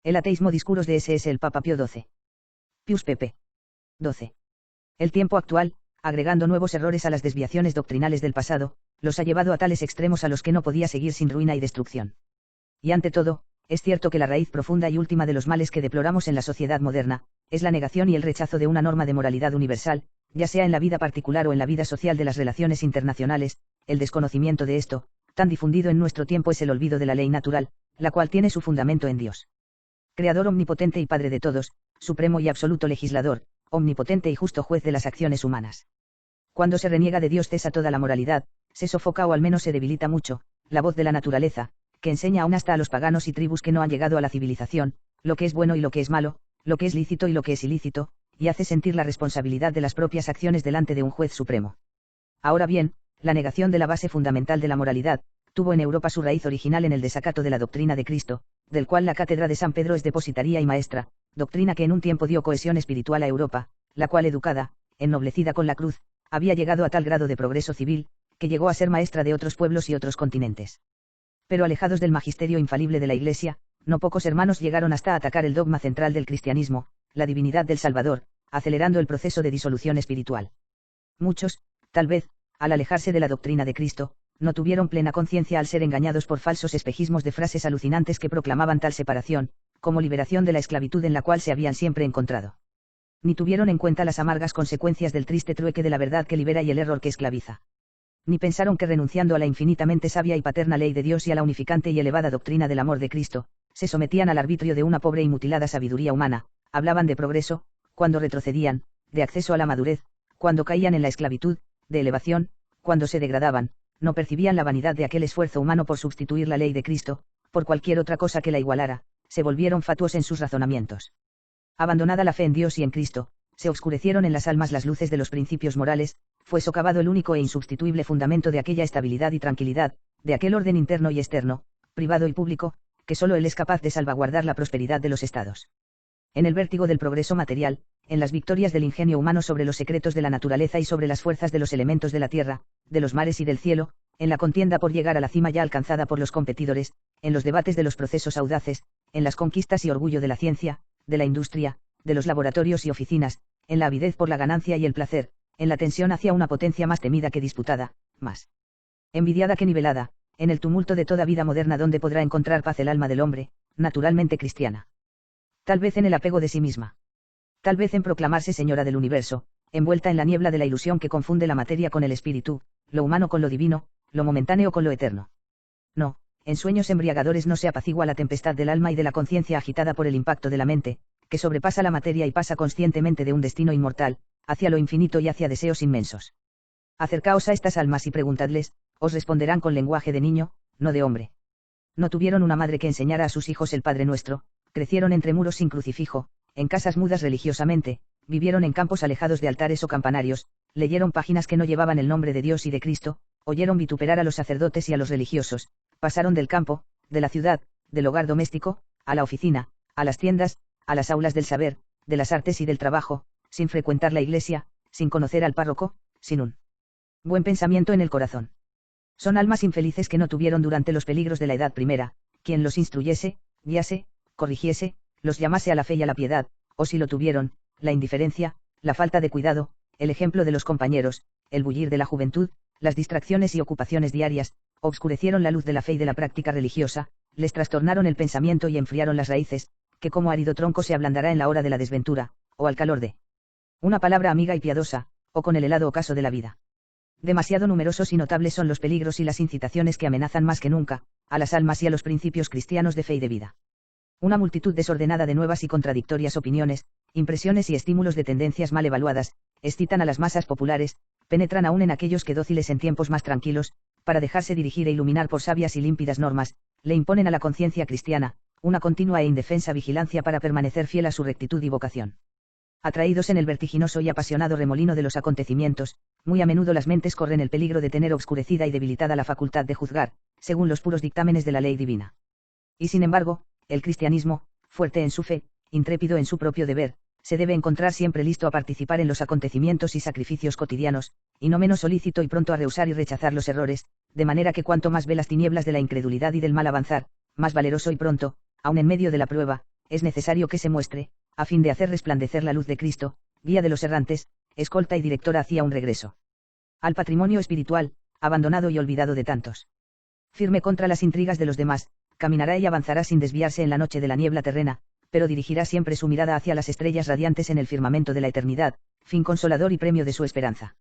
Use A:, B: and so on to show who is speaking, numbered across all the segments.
A: El ateísmo discuros de SS el Papa Pío XII. Pius pp. 12. El tiempo actual, agregando nuevos errores a las desviaciones doctrinales del pasado, los ha llevado a tales extremos a los que no podía seguir sin ruina y destrucción. Y ante todo, es cierto que la raíz profunda y última de los males que deploramos en la sociedad moderna, es la negación y el rechazo de una norma de moralidad universal, ya sea en la vida particular o en la vida social de las relaciones internacionales. El desconocimiento de esto, tan difundido en nuestro tiempo, es el olvido de la ley natural, la cual tiene su fundamento en Dios. Creador omnipotente y Padre de todos, supremo y absoluto legislador, omnipotente y justo juez de las acciones humanas. Cuando se reniega de Dios cesa toda la moralidad, se sofoca o al menos se debilita mucho, la voz de la naturaleza, que enseña aún hasta a los paganos y tribus que no han llegado a la civilización, lo que es bueno y lo que es malo, lo que es lícito y lo que es ilícito, y hace sentir la responsabilidad de las propias acciones delante de un juez supremo. Ahora bien, la negación de la base fundamental de la moralidad, tuvo en Europa su raíz original en el desacato de la doctrina de Cristo, del cual la cátedra de San Pedro es depositaria y maestra, doctrina que en un tiempo dio cohesión espiritual a Europa, la cual educada, ennoblecida con la cruz, había llegado a tal grado de progreso civil, que llegó a ser maestra de otros pueblos y otros continentes. Pero alejados del magisterio infalible de la Iglesia, no pocos hermanos llegaron hasta a atacar el dogma central del cristianismo, la divinidad del Salvador, acelerando el proceso de disolución espiritual. Muchos, tal vez, al alejarse de la doctrina de Cristo, no tuvieron plena conciencia al ser engañados por falsos espejismos de frases alucinantes que proclamaban tal separación, como liberación de la esclavitud en la cual se habían siempre encontrado. Ni tuvieron en cuenta las amargas consecuencias del triste trueque de la verdad que libera y el error que esclaviza. Ni pensaron que renunciando a la infinitamente sabia y paterna ley de Dios y a la unificante y elevada doctrina del amor de Cristo, se sometían al arbitrio de una pobre y mutilada sabiduría humana, hablaban de progreso, cuando retrocedían, de acceso a la madurez, cuando caían en la esclavitud, de elevación, cuando se degradaban, no percibían la vanidad de aquel esfuerzo humano por sustituir la ley de Cristo, por cualquier otra cosa que la igualara, se volvieron fatuos en sus razonamientos. Abandonada la fe en Dios y en Cristo, se oscurecieron en las almas las luces de los principios morales, fue socavado el único e insubstituible fundamento de aquella estabilidad y tranquilidad, de aquel orden interno y externo, privado y público, que solo Él es capaz de salvaguardar la prosperidad de los estados. En el vértigo del progreso material, en las victorias del ingenio humano sobre los secretos de la naturaleza y sobre las fuerzas de los elementos de la tierra, de los mares y del cielo, en la contienda por llegar a la cima ya alcanzada por los competidores, en los debates de los procesos audaces, en las conquistas y orgullo de la ciencia, de la industria, de los laboratorios y oficinas, en la avidez por la ganancia y el placer, en la tensión hacia una potencia más temida que disputada, más envidiada que nivelada, en el tumulto de toda vida moderna donde podrá encontrar paz el alma del hombre, naturalmente cristiana. Tal vez en el apego de sí misma. Tal vez en proclamarse señora del universo, envuelta en la niebla de la ilusión que confunde la materia con el espíritu, lo humano con lo divino, lo momentáneo con lo eterno. No, en sueños embriagadores no se apacigua la tempestad del alma y de la conciencia agitada por el impacto de la mente, que sobrepasa la materia y pasa conscientemente de un destino inmortal, hacia lo infinito y hacia deseos inmensos. Acercaos a estas almas y preguntadles, os responderán con lenguaje de niño, no de hombre. No tuvieron una madre que enseñara a sus hijos el Padre Nuestro, crecieron entre muros sin crucifijo, en casas mudas religiosamente, vivieron en campos alejados de altares o campanarios, leyeron páginas que no llevaban el nombre de Dios y de Cristo, oyeron vituperar a los sacerdotes y a los religiosos, pasaron del campo, de la ciudad, del hogar doméstico, a la oficina, a las tiendas, a las aulas del saber, de las artes y del trabajo, sin frecuentar la iglesia, sin conocer al párroco, sin un buen pensamiento en el corazón. Son almas infelices que no tuvieron durante los peligros de la edad primera, quien los instruyese, guiase, corrigiese, los llamase a la fe y a la piedad, o si lo tuvieron, la indiferencia, la falta de cuidado, el ejemplo de los compañeros, el bullir de la juventud, las distracciones y ocupaciones diarias, obscurecieron la luz de la fe y de la práctica religiosa, les trastornaron el pensamiento y enfriaron las raíces, que como árido tronco se ablandará en la hora de la desventura, o al calor de una palabra amiga y piadosa, o con el helado ocaso de la vida. Demasiado numerosos y notables son los peligros y las incitaciones que amenazan más que nunca, a las almas y a los principios cristianos de fe y de vida. Una multitud desordenada de nuevas y contradictorias opiniones, impresiones y estímulos de tendencias mal evaluadas, excitan a las masas populares, penetran aún en aquellos que dóciles en tiempos más tranquilos, para dejarse dirigir e iluminar por sabias y límpidas normas, le imponen a la conciencia cristiana, una continua e indefensa vigilancia para permanecer fiel a su rectitud y vocación. Atraídos en el vertiginoso y apasionado remolino de los acontecimientos, muy a menudo las mentes corren el peligro de tener obscurecida y debilitada la facultad de juzgar, según los puros dictámenes de la ley divina. Y sin embargo, el cristianismo, fuerte en su fe, intrépido en su propio deber, se debe encontrar siempre listo a participar en los acontecimientos y sacrificios cotidianos, y no menos solícito y pronto a rehusar y rechazar los errores, de manera que cuanto más ve las tinieblas de la incredulidad y del mal avanzar, más valeroso y pronto, aun en medio de la prueba, es necesario que se muestre, a fin de hacer resplandecer la luz de Cristo, guía de los errantes, escolta y directora hacia un regreso al patrimonio espiritual, abandonado y olvidado de tantos. Firme contra las intrigas de los demás, caminará y avanzará sin desviarse en la noche de la niebla terrena, pero dirigirá siempre su mirada hacia las estrellas radiantes en el firmamento de la eternidad, fin consolador y premio de su esperanza.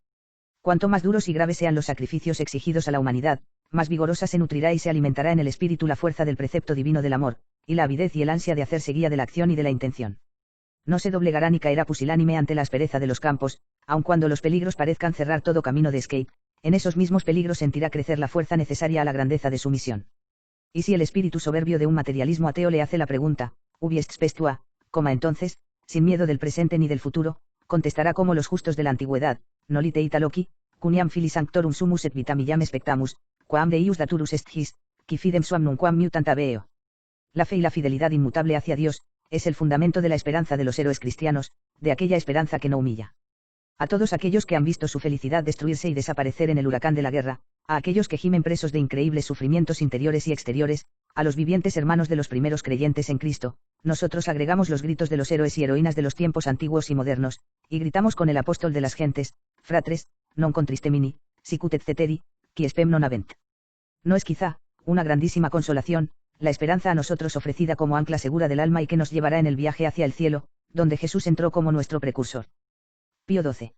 A: Cuanto más duros y graves sean los sacrificios exigidos a la humanidad, más vigorosa se nutrirá y se alimentará en el espíritu la fuerza del precepto divino del amor, y la avidez y el ansia de hacerse guía de la acción y de la intención. No se doblegará ni caerá pusilánime ante la aspereza de los campos, aun cuando los peligros parezcan cerrar todo camino de escape, en esos mismos peligros sentirá crecer la fuerza necesaria a la grandeza de su misión. Y si el espíritu soberbio de un materialismo ateo le hace la pregunta, ubi est spes tua, entonces, sin miedo del presente ni del futuro, contestará como los justos de la antigüedad, nolite ita loci, cuniam fili sanctorum sumus et vitam iam spectamus, quam Deius daturus est his, qui fidem suam nunquam mutant habeo. La fe y la fidelidad inmutable hacia Dios, es el fundamento de la esperanza de los héroes cristianos, de aquella esperanza que no humilla. A todos aquellos que han visto su felicidad destruirse y desaparecer en el huracán de la guerra, a aquellos que gimen presos de increíbles sufrimientos interiores y exteriores, a los vivientes hermanos de los primeros creyentes en Cristo, nosotros agregamos los gritos de los héroes y heroínas de los tiempos antiguos y modernos, y gritamos con el apóstol de las gentes, fratres, non contristemini, sicut et ceteri, qui spem non avent. No es quizá, una grandísima consolación, la esperanza a nosotros ofrecida como ancla segura del alma y que nos llevará en el viaje hacia el cielo, donde Jesús entró como nuestro precursor. Pío XII.